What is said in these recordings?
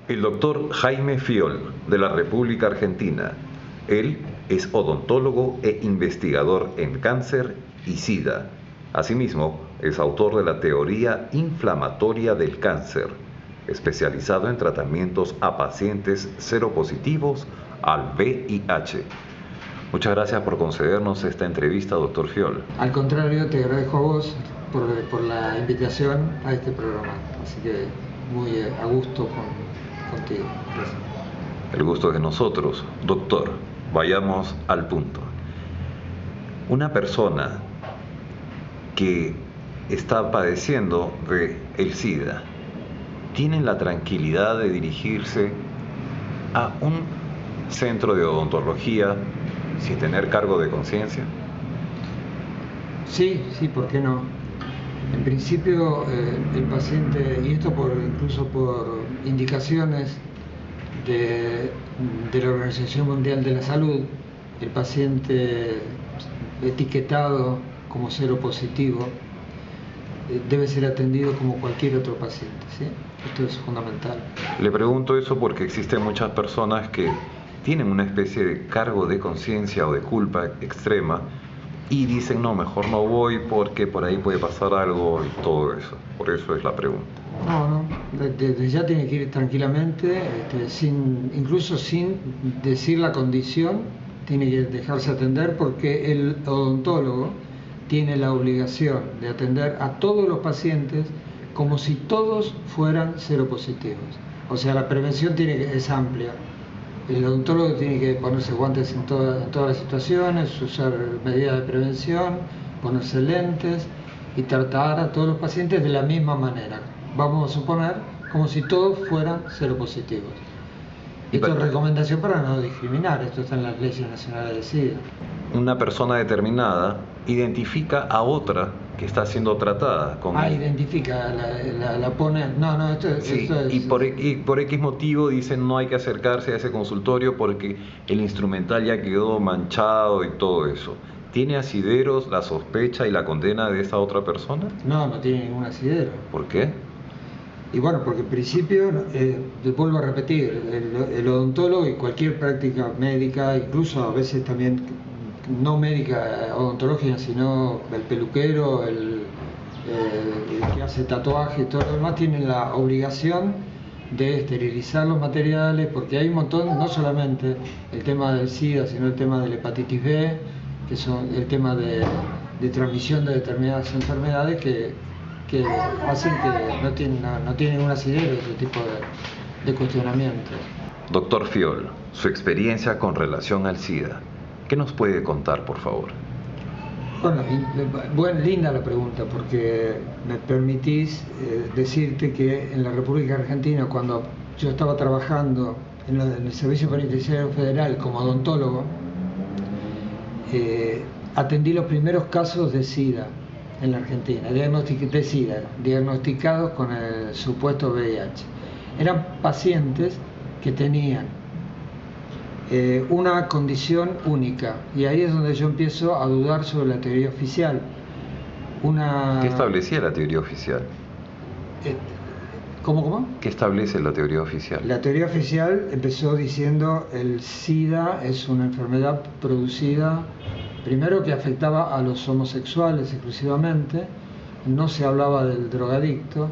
El doctor Jaime Fiol, de la República Argentina. Él es odontólogo e investigador en cáncer y SIDA. Asimismo, es autor de la teoría inflamatoria del cáncer, especializado en tratamientos a pacientes seropositivos al VIH. Muchas gracias por concedernos esta entrevista, doctor Fiol. Al contrario, te agradezco a vos por la invitación a este programa. Así que muy a gusto contigo. Gracias. El gusto es de nosotros. Doctor, vayamos al punto. Una persona que está padeciendo de el SIDA, ¿tiene la tranquilidad de dirigirse a un centro de odontología sin tener cargo de conciencia? Sí, ¿por qué no? En principio, el paciente, y esto incluso por indicaciones de la Organización Mundial de la Salud, el paciente etiquetado como seropositivo debe ser atendido como cualquier otro paciente, ¿sí? Esto es fundamental. Le pregunto eso porque existen muchas personas que tienen una especie de cargo de conciencia o de culpa extrema y dicen, no, mejor no voy porque por ahí puede pasar algo y todo eso. Por eso es la pregunta. No, desde ya tiene que ir tranquilamente, incluso sin decir la condición, tiene que dejarse atender porque el odontólogo tiene la obligación de atender a todos los pacientes como si todos fueran seropositivos. O sea, la prevención es amplia. El odontólogo tiene que ponerse guantes en todas las situaciones, usar medidas de prevención, ponerse lentes y tratar a todos los pacientes de la misma manera. Vamos a suponer como si todos fueran seropositivos. Esto es recomendación para no discriminar, esto está en las leyes nacionales de SIDA. Una persona determinada identifica a otra que está siendo tratada con... identifica, la pone... No, esto es... Y por X motivo dicen no hay que acercarse a ese consultorio porque el instrumental ya quedó manchado y todo eso. ¿Tiene asideros la sospecha y la condena de esa otra persona? No tiene ningún asidero. ¿Por qué? Y bueno, porque en principio, vuelvo a repetir, el odontólogo y cualquier práctica médica, incluso a veces también no médica odontológica, sino el peluquero, el que hace tatuaje y todo lo demás, tienen la obligación de esterilizar los materiales, porque hay un montón, no solamente el tema del SIDA, sino el tema de la hepatitis B, que son el tema de transmisión de determinadas enfermedades que hacen que no tienen un asidero, ese tipo de cuestionamientos. Doctor Fiol, su experiencia con relación al SIDA, ¿qué nos puede contar, por favor? Bueno, linda la pregunta, porque me permitís decirte que en la República Argentina, cuando yo estaba trabajando en el Servicio Penitenciario Federal como odontólogo, atendí los primeros casos de SIDA en la Argentina, de SIDA, diagnosticados con el supuesto VIH. Eran pacientes que tenían una condición única, y ahí es donde yo empiezo a dudar sobre la teoría oficial. ¿Qué establecía la teoría oficial? ¿Cómo? ¿Qué establece la teoría oficial? La teoría oficial empezó diciendo el SIDA es una enfermedad producida, primero, que afectaba a los homosexuales exclusivamente, no se hablaba del drogadicto,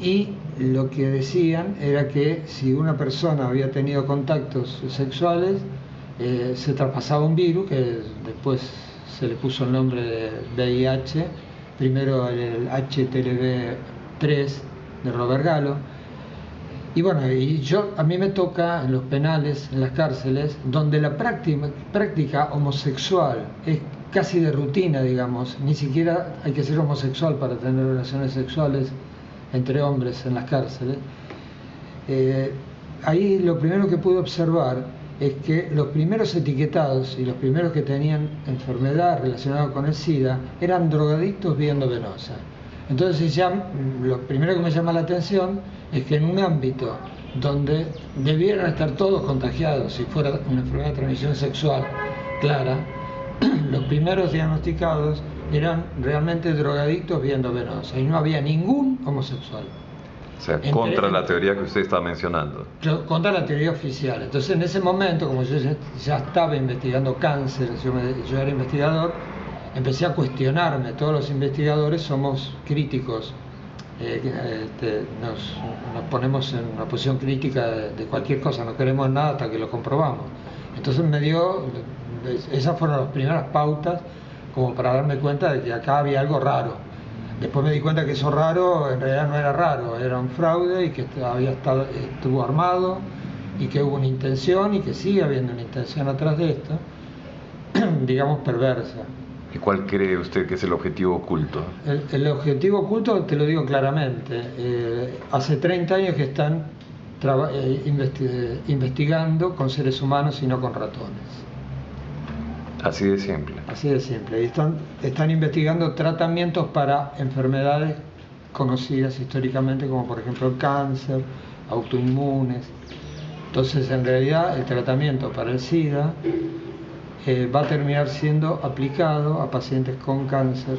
y lo que decían era que si una persona había tenido contactos sexuales, se traspasaba un virus, que después se le puso el nombre de VIH, primero el HTLV-3 de Robert Gallo. Y bueno, a mí me toca en los penales, en las cárceles, donde la práctica homosexual es casi de rutina, digamos, ni siquiera hay que ser homosexual para tener relaciones sexuales entre hombres en las cárceles. Ahí lo primero que pude observar es que los primeros etiquetados y los primeros que tenían enfermedad relacionada con el SIDA eran drogadictos vía endovenosa. Entonces lo primero que me llama la atención es que en un ámbito donde debieran estar todos contagiados, si fuera una enfermedad de transmisión sexual clara, los primeros diagnosticados eran realmente drogadictos vía endovenosa y no había ningún homosexual. O sea, contra la teoría que usted está mencionando. Contra la teoría oficial. Entonces, en ese momento, como yo ya estaba investigando cáncer, yo era investigador, empecé a cuestionarme. Todos los investigadores somos críticos, nos ponemos en una posición crítica de cualquier cosa, no queremos nada hasta que lo comprobamos. Entonces esas fueron las primeras pautas como para darme cuenta de que acá había algo raro. Después me di cuenta que eso raro en realidad no era raro, era un fraude y que estuvo armado y que hubo una intención y que sigue habiendo una intención atrás de esto, digamos perversa. ¿Y cuál cree usted que es el objetivo oculto? El objetivo oculto, te lo digo claramente, hace 30 años que están investigando con seres humanos y no con ratones. Así de simple. Así de simple. Y están investigando tratamientos para enfermedades conocidas históricamente, como por ejemplo el cáncer, autoinmunes. Entonces, en realidad, el tratamiento para el SIDA va a terminar siendo aplicado a pacientes con cáncer.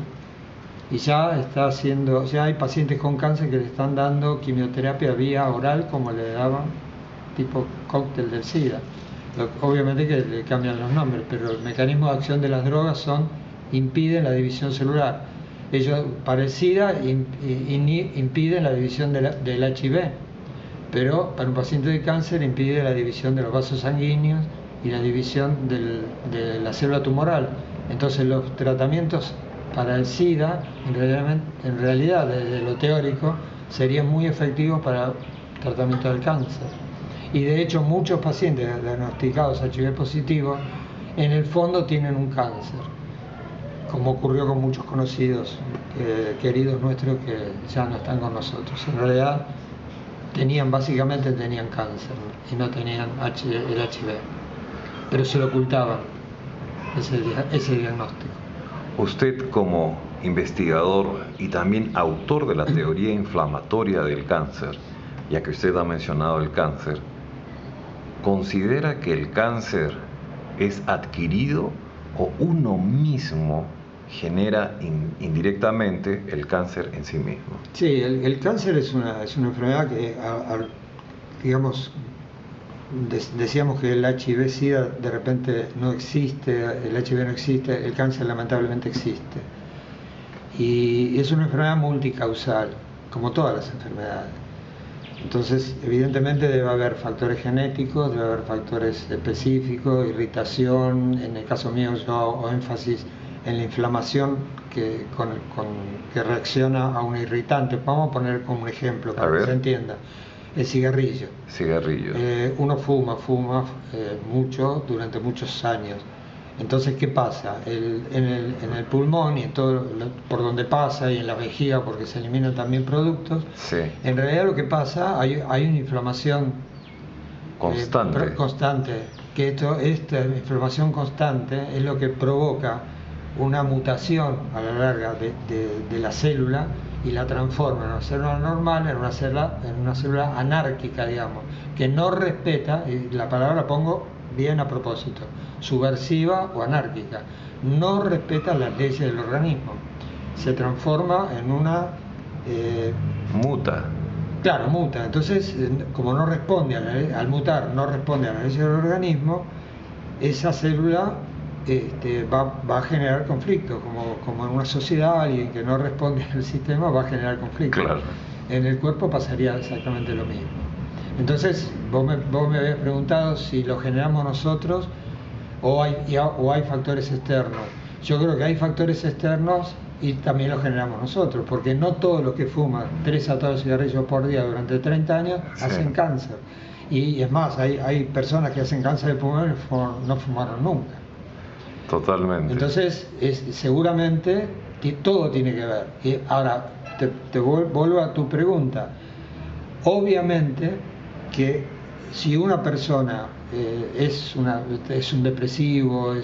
Y ya hay pacientes con cáncer que le están dando quimioterapia vía oral, como le daban, tipo cóctel del SIDA. Obviamente que le cambian los nombres, pero el mecanismo de acción de las drogas impiden la división celular. Ellos, para el SIDA, impiden la división del HIV, pero para un paciente de cáncer impide la división de los vasos sanguíneos y la división de la célula tumoral. Entonces los tratamientos para el SIDA, en realidad desde lo teórico, serían muy efectivos para el tratamiento del cáncer. Y de hecho muchos pacientes diagnosticados HIV positivo en el fondo tienen un cáncer, como ocurrió con muchos conocidos, queridos nuestros que ya no están con nosotros. En realidad básicamente tenían cáncer y no tenían el HIV, pero se lo ocultaban ese diagnóstico. Usted, como investigador y también autor de la teoría inflamatoria del cáncer, ya que usted ha mencionado el cáncer, ¿considera que el cáncer es adquirido o uno mismo genera indirectamente el cáncer en sí mismo? Sí, el cáncer es una enfermedad que, digamos, decíamos que el HIV-Sida de repente no existe, el HIV no existe, el cáncer lamentablemente existe. Y es una enfermedad multicausal, como todas las enfermedades. Entonces, evidentemente debe haber factores genéticos, debe haber factores específicos, irritación. En el caso mío yo hago énfasis en la inflamación que reacciona a un irritante. Vamos a poner como un ejemplo para que se entienda. El cigarrillo. Uno fuma mucho durante muchos años. Entonces, ¿qué pasa? En el pulmón y en todo por donde pasa y en la vejiga, porque se eliminan también productos, sí. En realidad lo que pasa, hay una inflamación constante, que esta inflamación constante es lo que provoca una mutación a la larga de la célula y la transforma en una célula normal, en una célula anárquica, digamos, que no respeta, y la palabra la pongo bien a propósito, subversiva o anárquica, no respeta las leyes del organismo, se transforma en una... muta. Claro, muta. Entonces, como no responde al mutar, no responde a las leyes del organismo, esa célula va a generar conflicto, como en una sociedad alguien que no responde al sistema va a generar conflicto. Claro. En el cuerpo pasaría exactamente lo mismo. Entonces, vos me habías preguntado si lo generamos nosotros o hay factores externos. Yo creo que hay factores externos y también lo generamos nosotros, porque no todos los que fuman 3 atados de cigarrillos por día durante 30 años hacen cáncer. Y es más, hay personas que hacen cáncer de pulmón y no fumaron nunca. Totalmente. Entonces, seguramente todo tiene que ver. Y ahora, te vuelvo a tu pregunta. Obviamente que si una persona es un depresivo,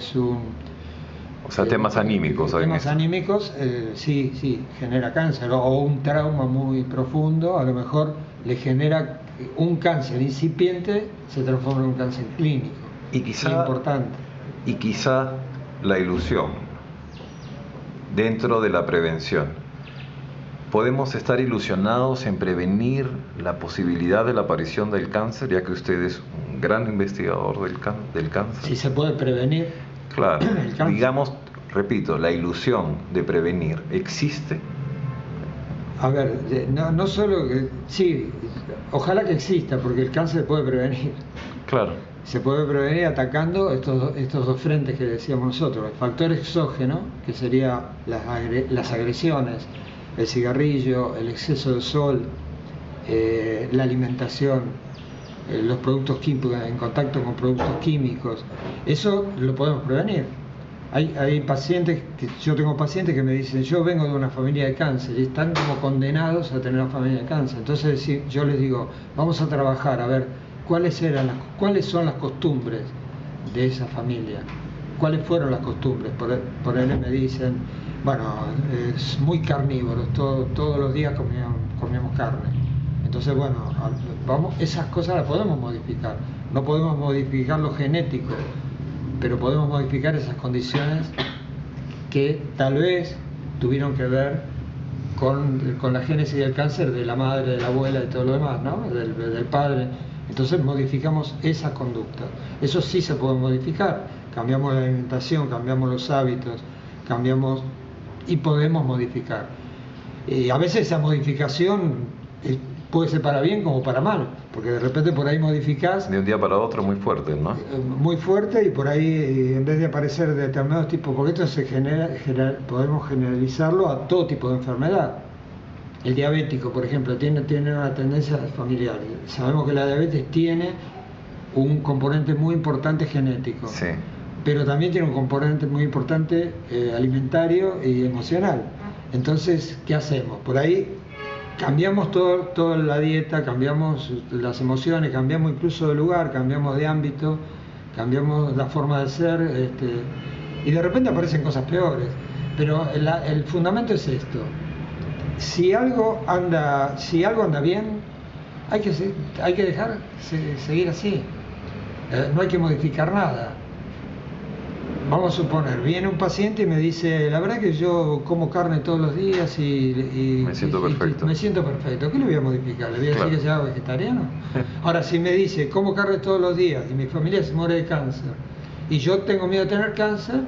o sea, temas anímicos. Temas anímicos, sí, genera cáncer. O un trauma muy profundo, a lo mejor le genera un cáncer incipiente, se transforma en un cáncer clínico. Y quizá la ilusión dentro de la prevención ¿Podemos estar ilusionados en prevenir la posibilidad de la aparición del cáncer, ya que usted es un gran investigador del cáncer? Si se puede prevenir. Claro, digamos, repito, la ilusión de prevenir, ¿existe? A ver, no solo que, sí, ojalá que exista, porque el cáncer se puede prevenir. Claro. Se puede prevenir atacando estos dos frentes que decíamos nosotros, el factor exógeno, que sería las agresiones, el cigarrillo, el exceso de sol, la alimentación, los productos químicos, en contacto con productos químicos, eso lo podemos prevenir. Hay pacientes, yo tengo pacientes que me dicen, yo vengo de una familia de cáncer y están como condenados a tener una familia de cáncer. Entonces yo les digo, vamos a trabajar a ver cuáles son las costumbres de esa familia, cuáles fueron las costumbres. Por él me dicen, bueno, es muy carnívoros, todos los días comíamos carne. Entonces, bueno, esas cosas las podemos modificar. No podemos modificar lo genético, pero podemos modificar esas condiciones que tal vez tuvieron que ver con la génesis del cáncer de la madre, de la abuela, de todo lo demás, ¿no? Del padre. Entonces modificamos esas conductas. Eso sí se puede modificar. Cambiamos la alimentación, cambiamos los hábitos, cambiamos y podemos modificar. A veces esa modificación puede ser para bien como para mal, porque de repente por ahí modificás de un día para otro muy fuerte, ¿no? Muy fuerte, y por ahí en vez de aparecer determinados tipos, porque esto podemos generalizarlo a todo tipo de enfermedad. El diabético, por ejemplo, tiene una tendencia familiar. Sabemos que la diabetes tiene un componente muy importante genético, sí, pero también tiene un componente muy importante alimentario y emocional. Entonces, ¿qué hacemos? Por ahí cambiamos toda la dieta, cambiamos las emociones, cambiamos incluso de lugar, cambiamos de ámbito, cambiamos la forma de ser, y de repente aparecen cosas peores. Pero el fundamento es esto: si algo anda bien, hay que dejar seguir así, no hay que modificar nada. Vamos a suponer, viene un paciente y me dice, la verdad que yo como carne todos los días y me siento perfecto. Me siento perfecto. ¿Qué le voy a modificar? ¿Le voy a decir que sea vegetariano? Ahora, si me dice, como carne todos los días y mi familia se muere de cáncer y yo tengo miedo de tener cáncer,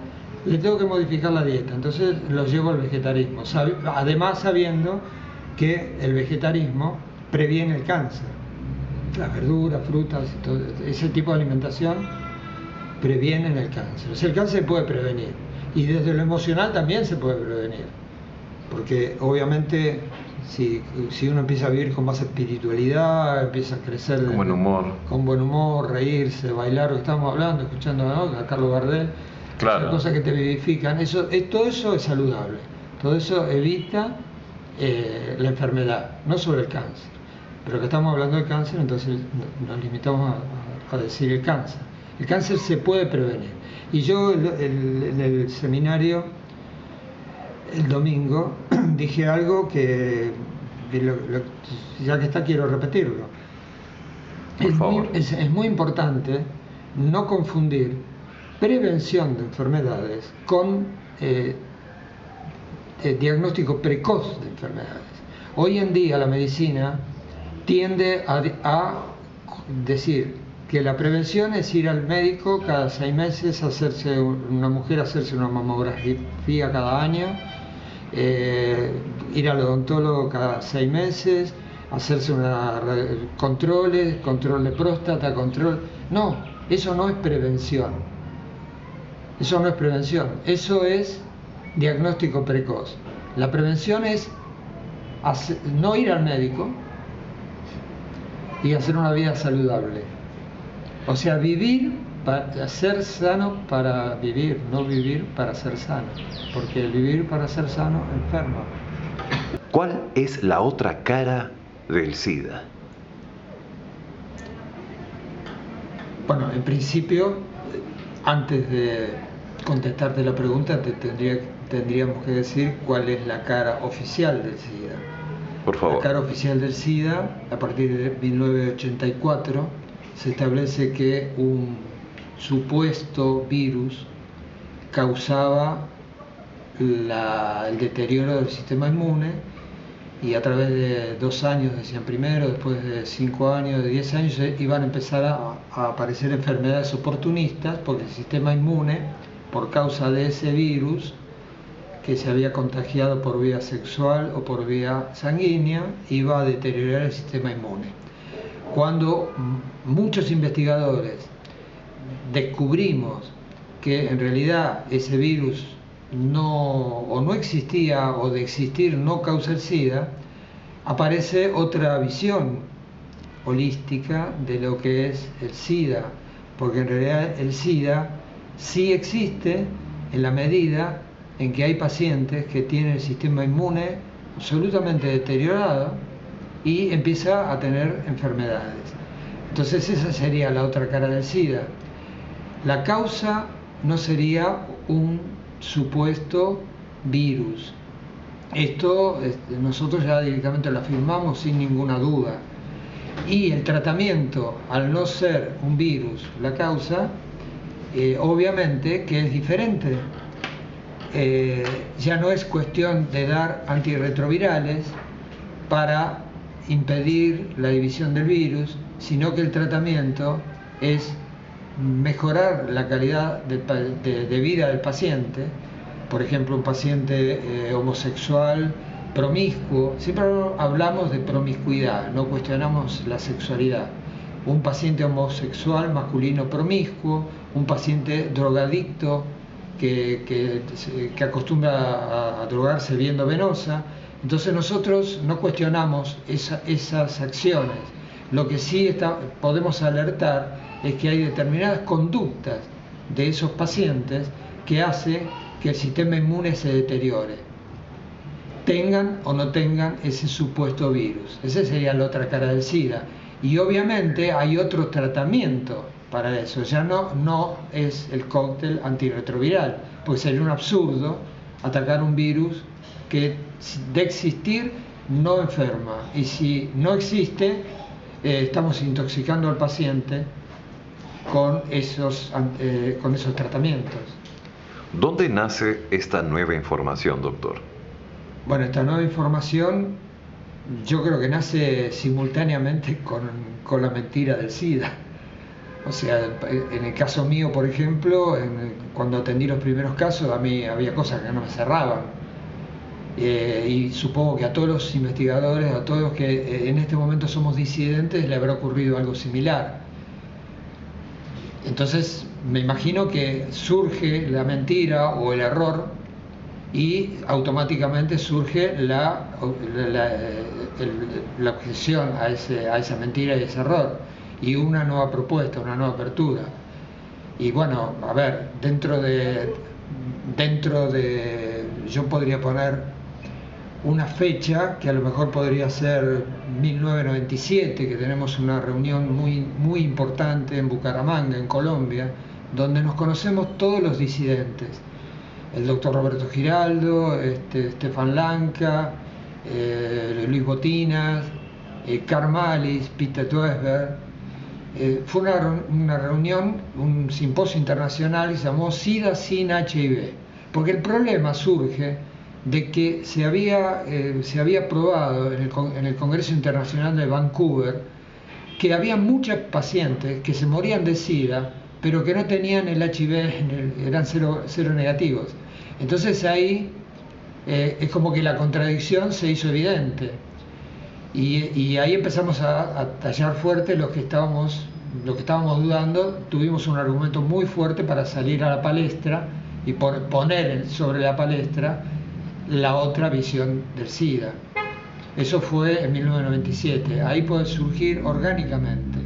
le tengo que modificar la dieta. Entonces lo llevo al vegetariano, además sabiendo que el vegetariano previene el cáncer. Las verduras, frutas, y todo ese tipo de alimentación previenen el cáncer. O sea, el cáncer se puede prevenir, y desde lo emocional también se puede prevenir, porque obviamente si uno empieza a vivir con más espiritualidad, empieza a crecer con buen humor, reírse, bailar, lo que estamos hablando, escuchando, ¿no?, a Carlos Gardel, claro, cosas que te vivifican, todo eso es saludable, todo eso evita la enfermedad, no sobre el cáncer, pero que estamos hablando del cáncer, entonces nos limitamos a decir el cáncer. El cáncer se puede prevenir. Y yo en el seminario, el domingo, dije algo que ya que está, quiero repetirlo. Por favor. Es muy importante no confundir prevención de enfermedades con diagnóstico precoz de enfermedades. Hoy en día la medicina tiende a decir que la prevención es ir al médico cada 6 meses, hacerse una mamografía cada año, ir al odontólogo cada 6 meses, hacerse control de próstata, No, eso no es prevención. Eso no es prevención, eso es diagnóstico precoz. La prevención es no ir al médico y hacer una vida saludable. O sea, vivir para ser sano, para vivir, no vivir para ser sano, porque el vivir para ser sano enferma. ¿Cuál es la otra cara del SIDA? Bueno, en principio, antes de contestarte la pregunta, tendríamos que decir cuál es la cara oficial del SIDA. Por favor. La cara oficial del SIDA, a partir de 1984, se establece que un supuesto virus causaba el deterioro del sistema inmune y a través de 2 años, decían primero, después de 5 años, de 10 años, iban a empezar a aparecer enfermedades oportunistas, porque el sistema inmune, por causa de ese virus que se había contagiado por vía sexual o por vía sanguínea, iba a deteriorar el sistema inmune. Cuando muchos investigadores descubrimos que en realidad ese virus no existía, o de existir no causa el SIDA, aparece otra visión holística de lo que es el SIDA, porque en realidad el SIDA sí existe en la medida en que hay pacientes que tienen el sistema inmune absolutamente deteriorado y empieza a tener enfermedades. Entonces esa sería la otra cara del SIDA. La causa no sería un supuesto virus. Esto nosotros ya directamente lo afirmamos sin ninguna duda. Y el tratamiento, al no ser un virus la causa, obviamente que es diferente. Ya no es cuestión de dar antirretrovirales para impedir la división del virus, sino que el tratamiento es mejorar la calidad de vida del paciente. Por ejemplo, un paciente homosexual promiscuo, siempre hablamos de promiscuidad, no cuestionamos la sexualidad. Un paciente homosexual masculino promiscuo, un paciente drogadicto que acostumbra a drogarse vía endovenosa. Entonces nosotros no cuestionamos esas acciones. Lo que sí podemos alertar es que hay determinadas conductas de esos pacientes que hace que el sistema inmune se deteriore, tengan o no tengan ese supuesto virus. Esa sería la otra cara del SIDA. Y obviamente hay otro tratamiento para eso. Ya no es el cóctel antirretroviral, pues sería un absurdo atacar un virus que de existir no enferma. Y si no existe, estamos intoxicando al paciente con esos tratamientos. ¿Dónde nace esta nueva información, doctor? Bueno, esta nueva información yo creo que nace simultáneamente con la mentira del SIDA. O sea, en el caso mío, por ejemplo, cuando atendí los primeros casos, a mí había cosas que no me cerraban. Y supongo que a todos los investigadores, a todos los que en este momento somos disidentes, le habrá ocurrido algo similar. Entonces, me imagino que surge la mentira o el error y automáticamente surge la objeción a esa mentira y ese error, y una nueva propuesta, una nueva apertura. Y bueno, a ver, dentro de yo podría poner una fecha que a lo mejor podría ser 1997, que tenemos una reunión muy importante en Bucaramanga, en Colombia, donde nos conocemos todos los disidentes. El doctor Roberto Giraldo, Stefan Lanka, Luis Botinas, Karl Mallis, Peter Duesberg. Fue una reunión, un simposio internacional que se llamó SIDA sin HIV, porque el problema surge de que se había probado en el Congreso Internacional de Vancouver que había muchos pacientes que se morían de SIDA, pero que no tenían el HIV, eran cero negativos. Entonces ahí es como que la contradicción se hizo evidente. Y ahí empezamos a tallar fuerte los que estábamos dudando. Tuvimos un argumento muy fuerte para salir a la palestra y poner sobre la palestra la otra visión del SIDA. Eso fue en 1997. Ahí puede surgir orgánicamente.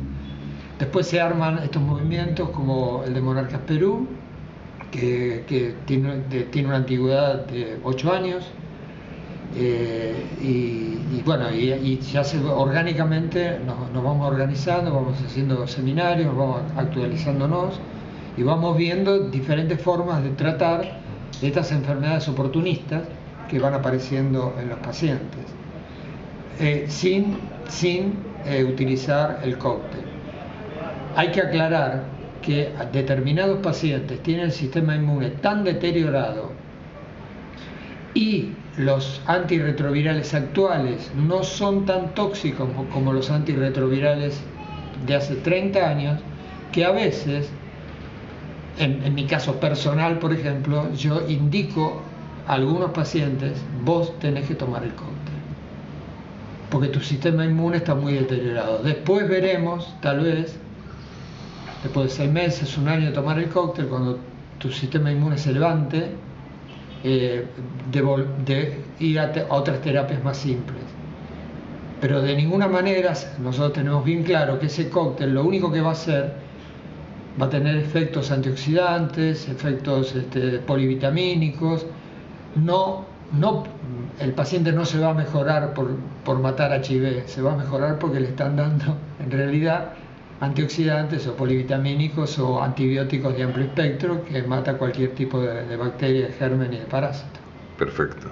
Después se arman estos movimientos como el de Monarcas Perú, que tiene una antigüedad de 8 años. Y ya orgánicamente nos vamos organizando, vamos haciendo seminarios, vamos actualizándonos y vamos viendo diferentes formas de tratar estas enfermedades oportunistas que van apareciendo en los pacientes, sin utilizar el cóctel. Hay que aclarar que determinados pacientes tienen el sistema inmune tan deteriorado y los antirretrovirales actuales no son tan tóxicos como los antirretrovirales de hace 30 años, que a veces, en mi caso personal, por ejemplo, yo indico a algunos pacientes: vos tenés que tomar el cóctel, porque tu sistema inmune está muy deteriorado. Después veremos, tal vez, después de 6 meses, 1 año de tomar el cóctel, cuando tu sistema inmune se levante, de ir a otras terapias más simples. Pero de ninguna manera, nosotros tenemos bien claro que ese cóctel lo único que va a hacer, va a tener efectos antioxidantes, efectos polivitamínicos. El paciente no se va a mejorar por matar HIV, se va a mejorar porque le están dando en realidad antioxidantes o polivitamínicos o antibióticos de amplio espectro que mata cualquier tipo de bacteria, de germen y de parásito. Perfecto.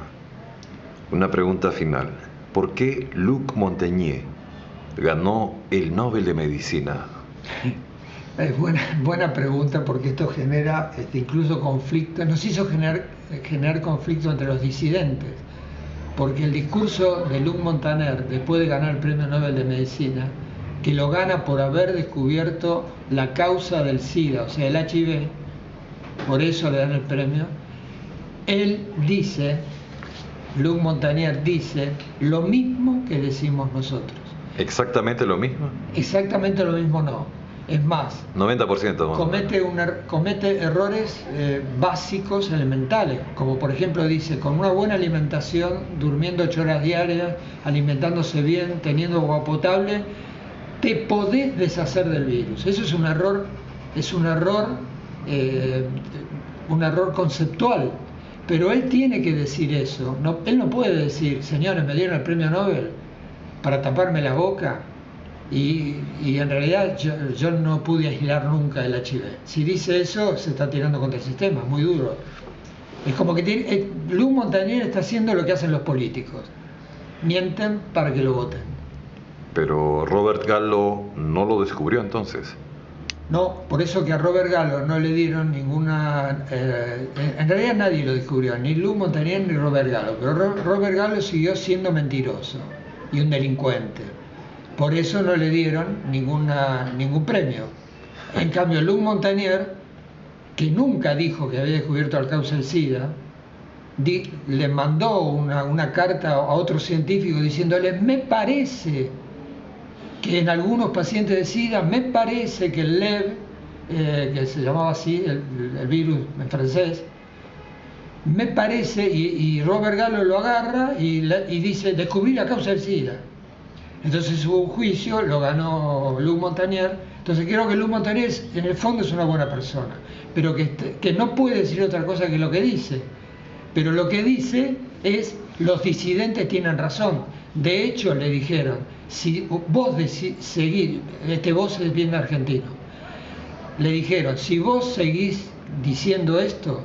Una pregunta final. ¿Por qué Luc Montagnier ganó el Nobel de Medicina? Es buena pregunta, porque esto genera incluso conflictos, nos hizo generar conflictos entre los disidentes, porque el discurso de Luc Montagnier, después de ganar el Premio Nobel de Medicina, que lo gana por haber descubierto la causa del SIDA, o sea, el HIV, por eso le dan el premio, Luc Montagnier dice lo mismo que decimos nosotros. ¿Exactamente lo mismo? Exactamente lo mismo no. Es más, 90%. Comete errores básicos, elementales, como por ejemplo dice: con una buena alimentación, durmiendo 8 horas diarias, alimentándose bien, teniendo agua potable, te podés deshacer del virus. Eso es un error conceptual. Pero él tiene que decir eso. Él no puede decir: señores, me dieron el premio Nobel para taparme la boca y en realidad yo no pude aislar nunca el HIV. Si dice eso, se está tirando contra el sistema, muy duro. Es como que Luc Montagnier está haciendo lo que hacen los políticos: mienten para que lo voten. Pero Robert Gallo no lo descubrió entonces. No, por eso que a Robert Gallo no le dieron ninguna... en realidad nadie lo descubrió, ni Luc Montagnier ni Robert Gallo, pero Robert Gallo siguió siendo mentiroso y un delincuente. Por eso no le dieron ningún premio. En cambio, Luc Montagnier, que nunca dijo que había descubierto la causa del SIDA, le mandó una carta a otro científico diciéndole: me parece que en algunos pacientes de SIDA, me parece que el LEV, que se llamaba así, el virus en francés, me parece, y Robert Gallo lo agarra y dice: descubrí la causa del SIDA. Entonces hubo un juicio, lo ganó Luc Montagnier. Entonces creo que Luc Montagnier en el fondo es una buena persona, pero que no puede decir otra cosa que lo que dice. Pero lo que dice es: los disidentes tienen razón. De hecho, le dijeron: si vos seguís, vos es bien argentino, le dijeron: si vos seguís diciendo esto,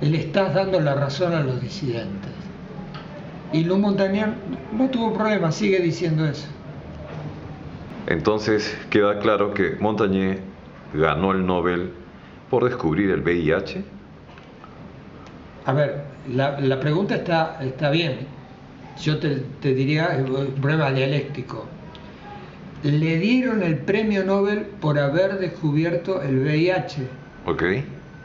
le estás dando la razón a los disidentes. Y Luc Montagnier no tuvo problema, sigue diciendo eso. Entonces queda claro que Montagnier ganó el Nobel por descubrir el VIH. A ver, la pregunta está bien. Yo te diría, prueba dialéctico. Le dieron el premio Nobel por haber descubierto el VIH. Ok.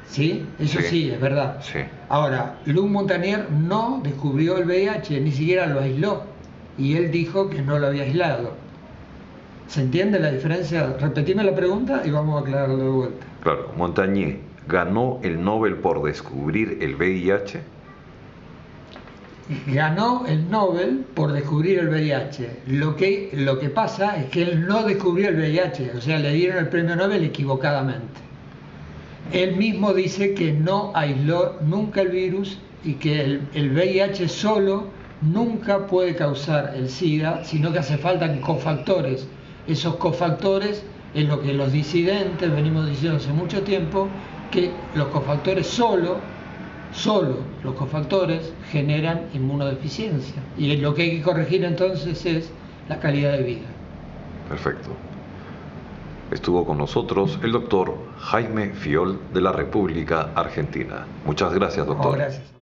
¿Sí? Eso sí, es verdad. Sí. Ahora, Luc Montagnier no descubrió el VIH, ni siquiera lo aisló. Y él dijo que no lo había aislado. ¿Se entiende la diferencia? Repetime la pregunta y vamos a aclararlo de vuelta. Claro, Montagnier ganó el Nobel por descubrir el VIH. Ganó el Nobel por descubrir el VIH. Lo que pasa es que él no descubrió el VIH, o sea, le dieron el premio Nobel equivocadamente. Él mismo dice que no aisló nunca el virus y que el VIH solo nunca puede causar el SIDA, sino que hace falta cofactores. Esos cofactores es lo que los disidentes venimos diciendo hace mucho tiempo, que los cofactores solo los cofactores generan inmunodeficiencia. Y lo que hay que corregir entonces es la calidad de vida. Perfecto. Estuvo con nosotros el doctor Jaime Fiol de la República Argentina. Muchas gracias, doctor. Gracias.